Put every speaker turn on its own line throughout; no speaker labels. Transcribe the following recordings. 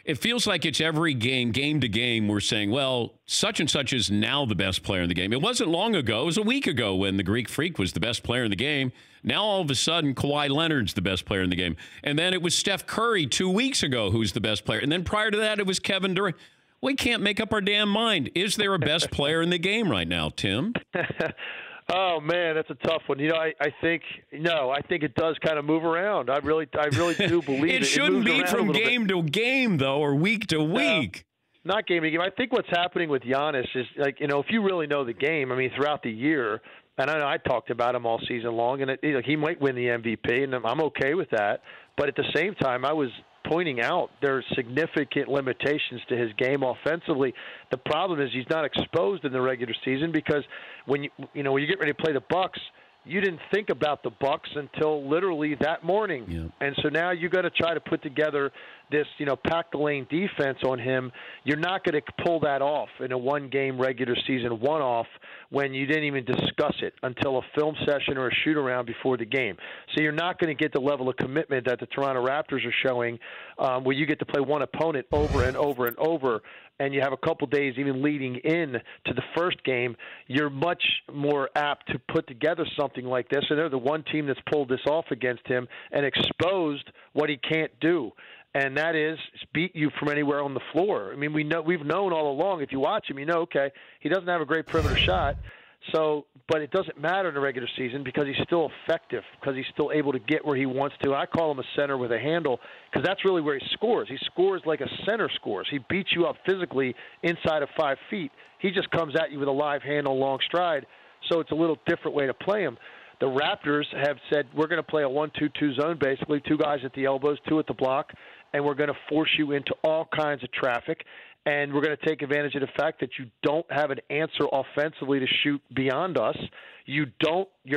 It feels like it's every game to game, we're saying, well, such and such is now the best player in the game. It wasn't long ago. It was a week ago when the Greek Freak was the best player in the game. Now, all of a sudden, Kawhi Leonard's the best player in the game. And then it was Steph Curry 2 weeks ago who's the best player. And then prior to that, it was Kevin Durant. We can't make up our damn mind. Is there a best player in the game right now, Tim?
Oh man, that's a tough one. I think it does kind of move around. I really do believe it.
It shouldn't be from game to game though, or week to week.
Not game to game. I think what's happening with Giannis is if you really know the game. I mean, throughout the year, and I know I talked about him all season long, and he might win the MVP, and I'm okay with that. But at the same time, I was pointing out there are significant limitations to his game offensively. The problem is he's not exposed in the regular season because when you get ready to play the Bucks, you didn't think about the Bucks until literally that morning. Yeah. And so now you got to try to put together this, pack the lane defense on him. You're not going to pull that off in a one-game regular season one-off when you didn't even discuss it until a film session or a shoot-around before the game. So you're not going to get the level of commitment that the Toronto Raptors are showing where you get to play one opponent over and over and over, and you have a couple days even leading in to the first game. You're much more apt to put together something like this, and they're the one team that's pulled this off against him and exposed what he can't do. And that is beat you from anywhere on the floor. I mean, we've known all along. If you watch him, okay, he doesn't have a great perimeter shot. But it doesn't matter in the regular season because he's still effective, because he's still able to get where he wants to. I call him a center with a handle because that's really where he scores. He scores like a center scores. He beats you up physically inside of 5 feet. He just comes at you with a live handle, long stride. So it's a little different way to play him. The Raptors have said we're going to play a 1-2-2 zone, basically 2 guys at the elbows, 2 at the block, and we're going to force you into all kinds of traffic. And we're going to take advantage of the fact that you don't have an answer offensively to shoot beyond us. You're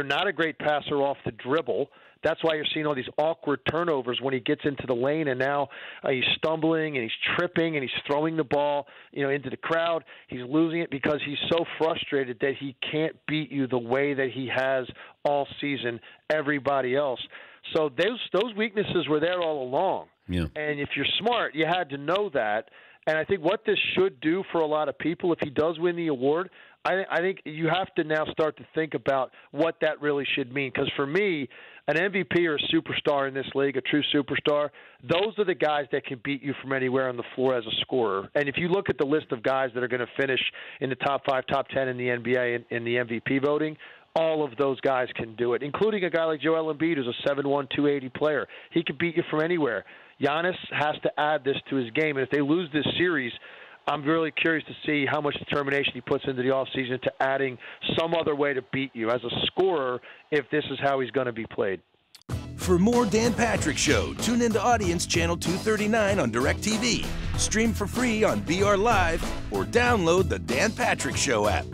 not a great passer off the dribble. That's why you're seeing all these awkward turnovers when he gets into the lane, and now he's stumbling and he's tripping and he's throwing the ball, into the crowd. He's losing it because he's so frustrated that he can't beat you the way that he has all season everybody else. So those weaknesses were there all along.
Yeah.
And if you're smart, you had to know that. And I think what this should do for a lot of people, if he does win the award, I think you have to now start to think about what that really should mean. Because for me, an MVP or a superstar in this league, a true superstar, those are the guys that can beat you from anywhere on the floor as a scorer. And if you look at the list of guys that are going to finish in the top 5, top 10 in the NBA in the MVP voting, all of those guys can do it, including a guy like Joel Embiid, who's a 7'1", 280 player. He can beat you from anywhere. Giannis has to add this to his game, and if they lose this series, I'm really curious to see how much determination he puts into the offseason to adding some other way to beat you as a scorer if this is how he's going to be played.
For more Dan Patrick Show, tune into Audience Channel 239 on DirecTV. Stream for free on BR Live or download the Dan Patrick Show app.